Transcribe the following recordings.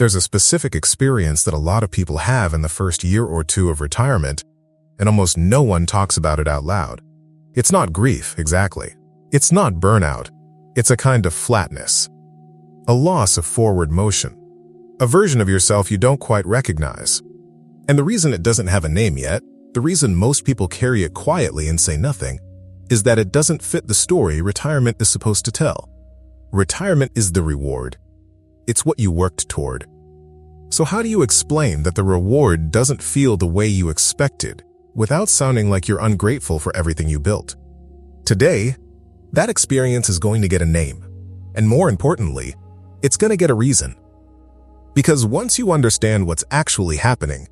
There's a specific experience that a lot of people have in the first year or two of retirement, and almost no one talks about it out loud. It's not grief, exactly. It's not burnout. It's a kind of flatness. A loss of forward motion. A version of yourself you don't quite recognize. And the reason it doesn't have a name yet, the reason most people carry it quietly and say nothing, is that it doesn't fit the story retirement is supposed to tell. Retirement is the reward. It's what you worked toward. So how do you explain that the reward doesn't feel the way you expected without sounding like you're ungrateful for everything you built? Today, that experience is going to get a name. And more importantly, it's going to get a reason. Because once you understand what's actually happening,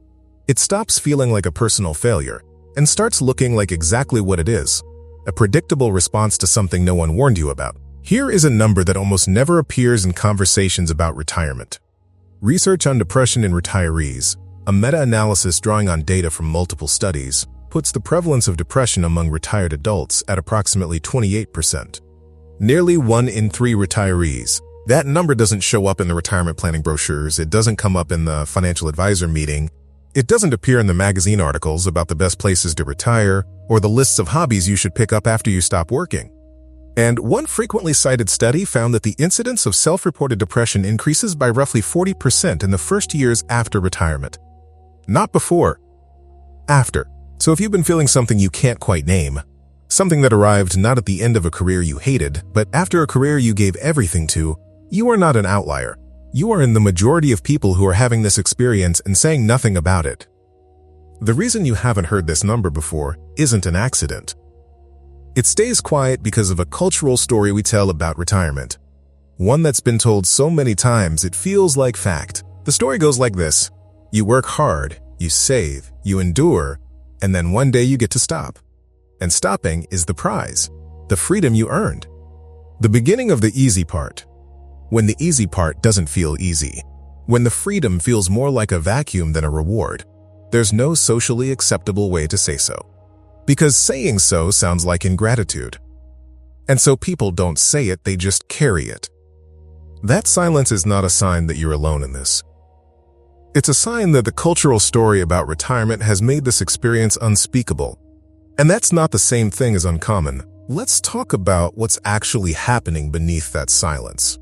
it stops feeling like a personal failure and starts looking like exactly what it is, a predictable response to something no one warned you about. Here is a number that almost never appears in conversations about retirement. Research on depression in retirees, a meta-analysis drawing on data from multiple studies, puts the prevalence of depression among retired adults at approximately 28%. Nearly 1 in 3 retirees. That number doesn't show up in the retirement planning brochures, it doesn't come up in the financial advisor meeting, it doesn't appear in the magazine articles about the best places to retire or the lists of hobbies you should pick up after you stop working. And one frequently cited study found that the incidence of self-reported depression increases by roughly 40% in the first years after retirement. Not before, after. So if you've been feeling something you can't quite name, something that arrived not at the end of a career you hated, but after a career you gave everything to, you are not an outlier. You are in the majority of people who are having this experience and saying nothing about it. The reason you haven't heard this number before isn't an accident. It stays quiet because of a cultural story we tell about retirement. One that's been told so many times it feels like fact. The story goes like this. You work hard, you save, you endure, and then one day you get to stop. And stopping is the prize, the freedom you earned. The beginning of the easy part. When the easy part doesn't feel easy. When the freedom feels more like a vacuum than a reward. There's no socially acceptable way to say so. Because saying so sounds like ingratitude. And so people don't say it, they just carry it. That silence is not a sign that you're alone in this. It's a sign that the cultural story about retirement has made this experience unspeakable. And that's not the same thing as uncommon. Let's talk about what's actually happening beneath that silence.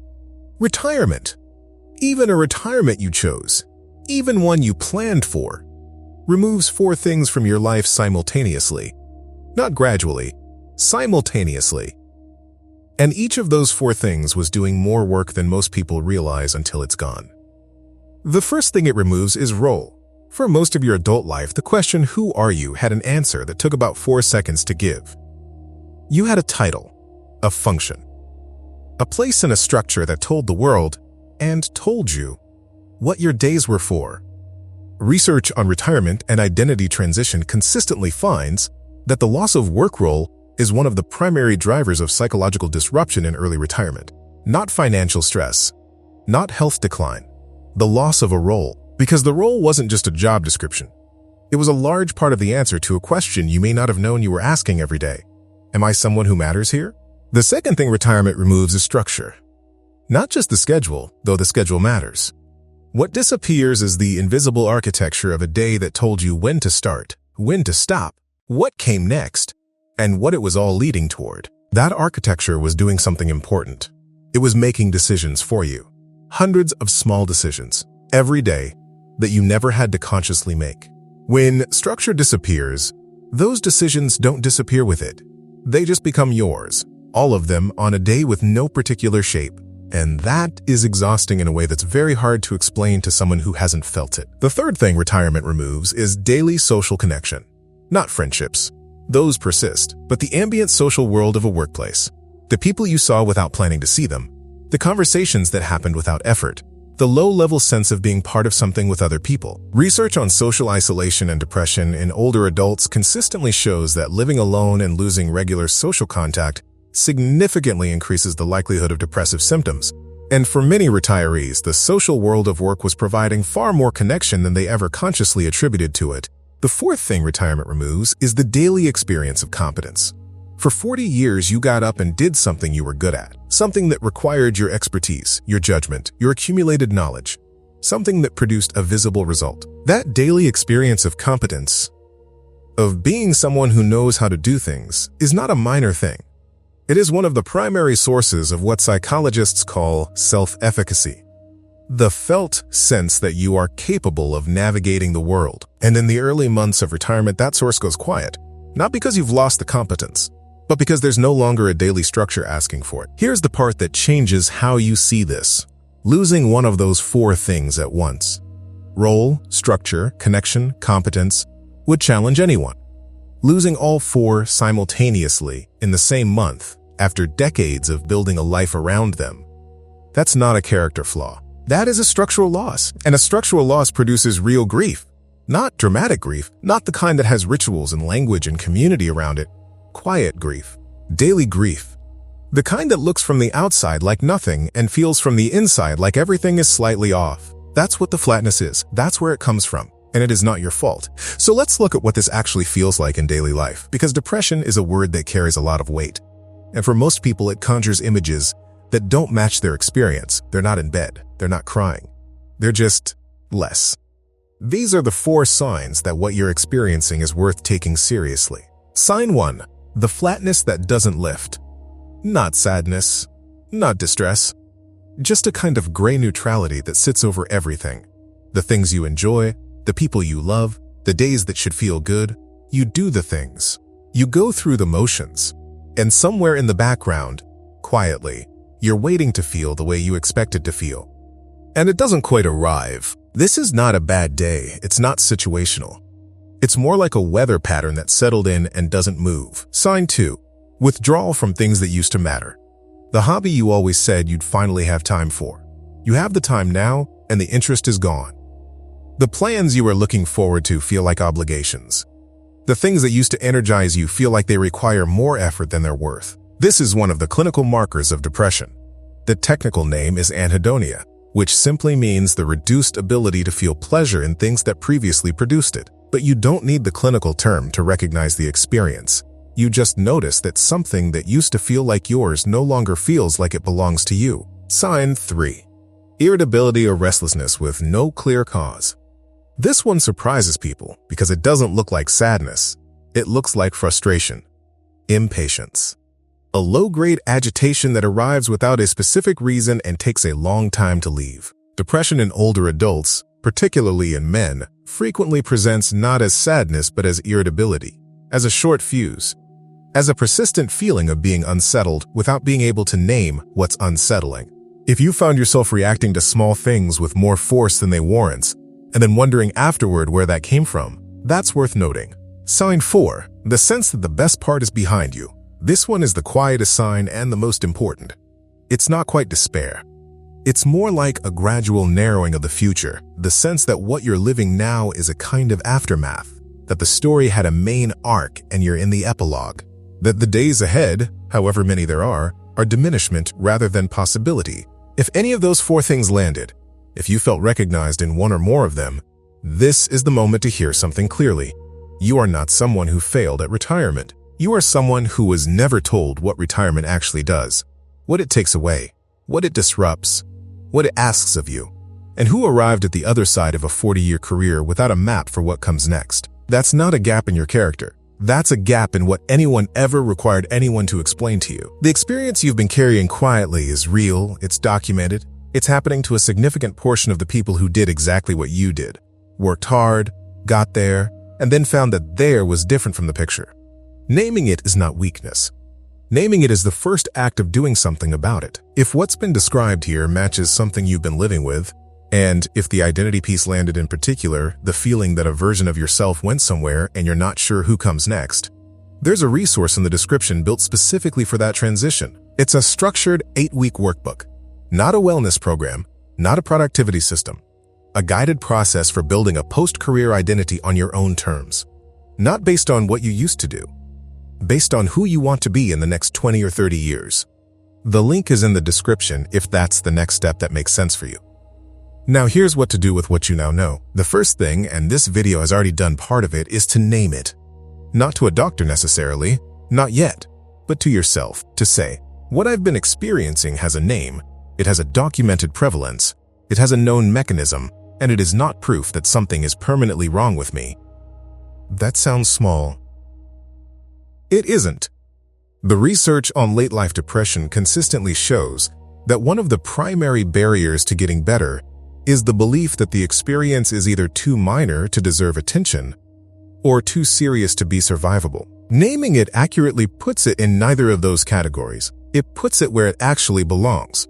Retirement. Even a retirement you chose, even one you planned for, removes 4 things from your life simultaneously. Not gradually, simultaneously. And each of those 4 things was doing more work than most people realize until it's gone. The first thing it removes is role. For most of your adult life, the question, "Who are you?" had an answer that took about 4 seconds to give. You had a title, a function, a place in a structure that told the world, and told you, what your days were for. Research on retirement and identity transition consistently finds that the loss of work role is one of the primary drivers of psychological disruption in early retirement. Not financial stress, not health decline, the loss of a role. Because the role wasn't just a job description. It was a large part of the answer to a question you may not have known you were asking every day. Am I someone who matters here? The second thing retirement removes is structure. Not just the schedule, though the schedule matters. What disappears is the invisible architecture of a day that told you when to start, when to stop, what came next, and what it was all leading toward. That architecture was doing something important. It was making decisions for you. Hundreds of small decisions, every day, that you never had to consciously make. When structure disappears, those decisions don't disappear with it. They just become yours, all of them on a day with no particular shape. And that is exhausting in a way that's very hard to explain to someone who hasn't felt it. The third thing retirement removes is daily social connection. Not friendships. Those persist, but the ambient social world of a workplace. The people you saw without planning to see them. The conversations that happened without effort. The low-level sense of being part of something with other people. Research on social isolation and depression in older adults consistently shows that living alone and losing regular social contact significantly increases the likelihood of depressive symptoms. And for many retirees, the social world of work was providing far more connection than they ever consciously attributed to it. The fourth thing retirement removes is the daily experience of competence. For 40 years, you got up and did something you were good at, something that required your expertise, your judgment, your accumulated knowledge. something that produced a visible result. That daily experience of competence, of being someone who knows how to do things, is not a minor thing. It is one of the primary sources of what psychologists call self-efficacy. The felt sense that you are capable of navigating the world. And in the early months of retirement, that source goes quiet. Not because you've lost the competence, but because there's no longer a daily structure asking for it. Here's the part that changes how you see this. Losing one of those 4 things at once, role, structure, connection, competence, would challenge anyone. Losing all 4 simultaneously in the same month after decades of building a life around them, that's not a character flaw. That is a structural loss, and a structural loss produces real grief. Not dramatic grief, not the kind that has rituals and language and community around it. Quiet grief, daily grief. The kind that looks from the outside like nothing and feels from the inside like everything is slightly off. That's what the flatness is. That's where it comes from, and it is not your fault. So let's look at what this actually feels like in daily life, because depression is a word that carries a lot of weight. And for most people, it conjures images that don't match their experience. They're not in bed. They're not crying. They're just less. These are the 4 signs that what you're experiencing is worth taking seriously. Sign 1, the flatness that doesn't lift. Not sadness, not distress, just a kind of gray neutrality that sits over everything. The things you enjoy, the people you love, the days that should feel good. You do the things. You go through the motions. And somewhere in the background, quietly, you're waiting to feel the way you expected to feel. And it doesn't quite arrive. This is not a bad day. It's not situational. It's more like a weather pattern that settled in and doesn't move. Sign 2, withdrawal from things that used to matter. The hobby you always said you'd finally have time for. You have the time now, and the interest is gone. The plans you were looking forward to feel like obligations. The things that used to energize you feel like they require more effort than they're worth. This is one of the clinical markers of depression. The technical name is anhedonia, which simply means the reduced ability to feel pleasure in things that previously produced it. But you don't need the clinical term to recognize the experience. You just notice that something that used to feel like yours no longer feels like it belongs to you. Sign 3, irritability or restlessness with no clear cause. This one surprises people because it doesn't look like sadness. It looks like frustration, impatience, a low-grade agitation that arrives without a specific reason and takes a long time to leave. Depression in older adults, particularly in men, frequently presents not as sadness but as irritability, as a short fuse, as a persistent feeling of being unsettled without being able to name what's unsettling. If you found yourself reacting to small things with more force than they warrant, and then wondering afterward where that came from, that's worth noting. Sign 4, the sense that the best part is behind you. This one is the quietest sign and the most important. It's not quite despair. It's more like a gradual narrowing of the future, the sense that what you're living now is a kind of aftermath, that the story had a main arc and you're in the epilogue, that the days ahead, however many there are diminishment rather than possibility. If any of those 4 things landed, if you felt recognized in one or more of them, this is the moment to hear something clearly. You are not someone who failed at retirement. You are someone who was never told what retirement actually does, what it takes away, what it disrupts, what it asks of you, and who arrived at the other side of a 40-year career without a map for what comes next. That's not a gap in your character. That's a gap in what anyone ever required anyone to explain to you. The experience you've been carrying quietly is real, it's documented, it's happening to a significant portion of the people who did exactly what you did, worked hard, got there, and then found that there was different from the picture. Naming it is not weakness. Naming it is the first act of doing something about it. If what's been described here matches something you've been living with, and if the identity piece landed in particular, the feeling that a version of yourself went somewhere and you're not sure who comes next, there's a resource in the description built specifically for that transition. It's a structured 8-week workbook, not a wellness program, not a productivity system, a guided process for building a post-career identity on your own terms, not based on what you used to do, based on who you want to be in the next 20 or 30 years. The link is in the description if that's the next step that makes sense for you. Now here's what to do with what you now know. The first thing, and this video has already done part of it, is to name it. Not to a doctor necessarily, not yet, but to yourself, to say, what I've been experiencing has a name, it has a documented prevalence, it has a known mechanism, and it is not proof that something is permanently wrong with me. That sounds small. It isn't. The research on late-life depression consistently shows that one of the primary barriers to getting better is the belief that the experience is either too minor to deserve attention or too serious to be survivable. Naming it accurately puts it in neither of those categories. It puts it where it actually belongs,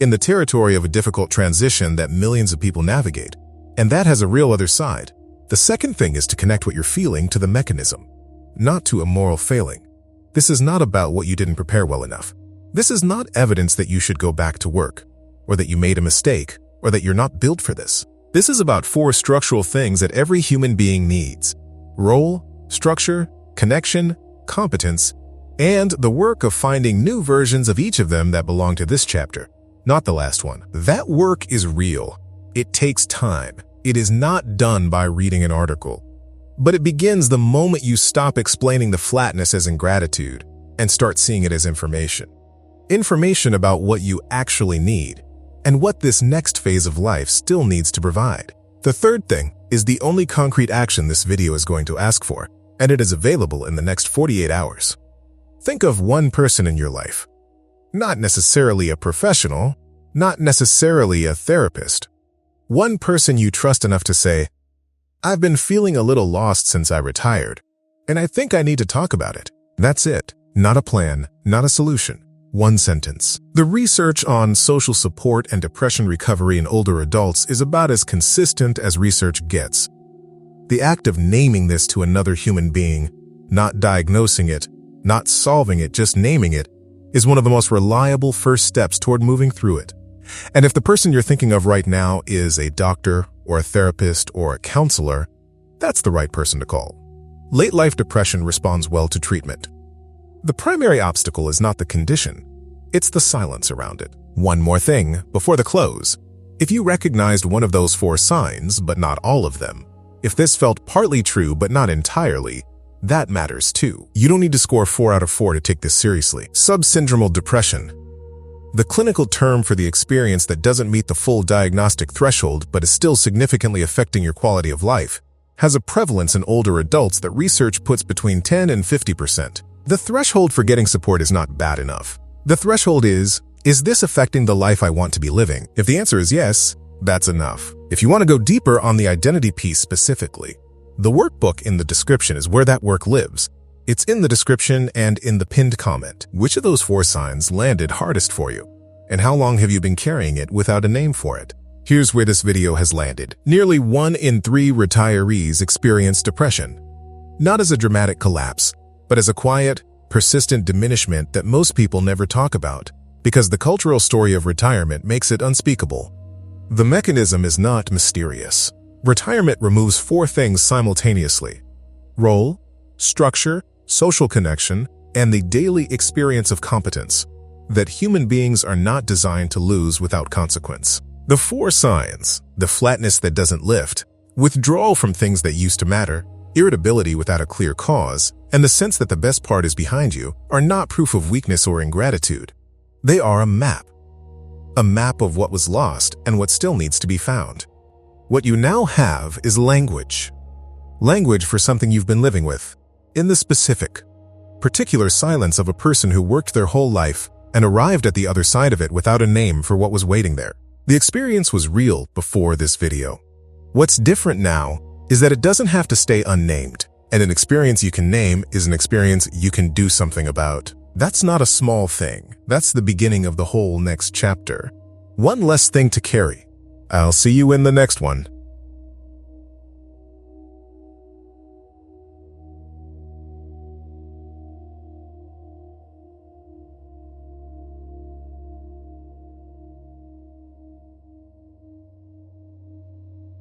in the territory of a difficult transition that millions of people navigate. And that has a real other side. The second thing is to connect what you're feeling to the mechanism, not to a moral failing. This is not about what you didn't prepare well enough. This is not evidence that you should go back to work, or that you made a mistake, or that you're not built for this. This is about 4 structural things that every human being needs: role, structure, connection, competence, and the work of finding new versions of each of them that belong to this chapter, not the last one. That work is real. It takes time. It is not done by reading an article. But it begins the moment you stop explaining the flatness as ingratitude and start seeing it as information. Information about what you actually need and what this next phase of life still needs to provide. The third thing is the only concrete action this video is going to ask for, and it is available in the next 48 hours. Think of one person in your life. Not necessarily a professional, not necessarily a therapist. One person you trust enough to say, "I've been feeling a little lost since I retired, and I think I need to talk about it." That's it. Not a plan, not a solution. One sentence. The research on social support and depression recovery in older adults is about as consistent as research gets. The act of naming this to another human being, not diagnosing it, not solving it, just naming it, is one of the most reliable first steps toward moving through it. And if the person you're thinking of right now is a doctor or a therapist or a counselor, that's the right person to call. Late-life depression responds well to treatment. The primary obstacle is not the condition, it's the silence around it. One more thing before the close. If you recognized one of those 4 signs, but not all of them, if this felt partly true but not entirely, that matters too. You don't need to score 4 out of 4 to take this seriously. Subsyndromal depression, the clinical term for the experience that doesn't meet the full diagnostic threshold but is still significantly affecting your quality of life, has a prevalence in older adults that research puts between 10 and 50%. The threshold for getting support is not bad enough. The threshold is this affecting the life I want to be living? If the answer is yes, that's enough. If you want to go deeper on the identity piece specifically, the workbook in the description is where that work lives. It's in the description and in the pinned comment. Which of those 4 signs landed hardest for you? And how long have you been carrying it without a name for it? Here's where this video has landed. Nearly 1 in 3 retirees experience depression. Not as a dramatic collapse, but as a quiet, persistent diminishment that most people never talk about, because the cultural story of retirement makes it unspeakable. The mechanism is not mysterious. Retirement removes 4 things simultaneously: role, structure, social connection, and the daily experience of competence that human beings are not designed to lose without consequence. The 4 signs: the flatness that doesn't lift, withdrawal from things that used to matter, irritability without a clear cause, and the sense that the best part is behind you, are not proof of weakness or ingratitude. They are a map of what was lost and what still needs to be found. What you now have is language. Language for something you've been living with, in the specific, particular silence of a person who worked their whole life and arrived at the other side of it without a name for what was waiting there. The experience was real before this video. What's different now is that it doesn't have to stay unnamed, and an experience you can name is an experience you can do something about. That's not a small thing. That's the beginning of the whole next chapter. One less thing to carry. I'll see you in the next one.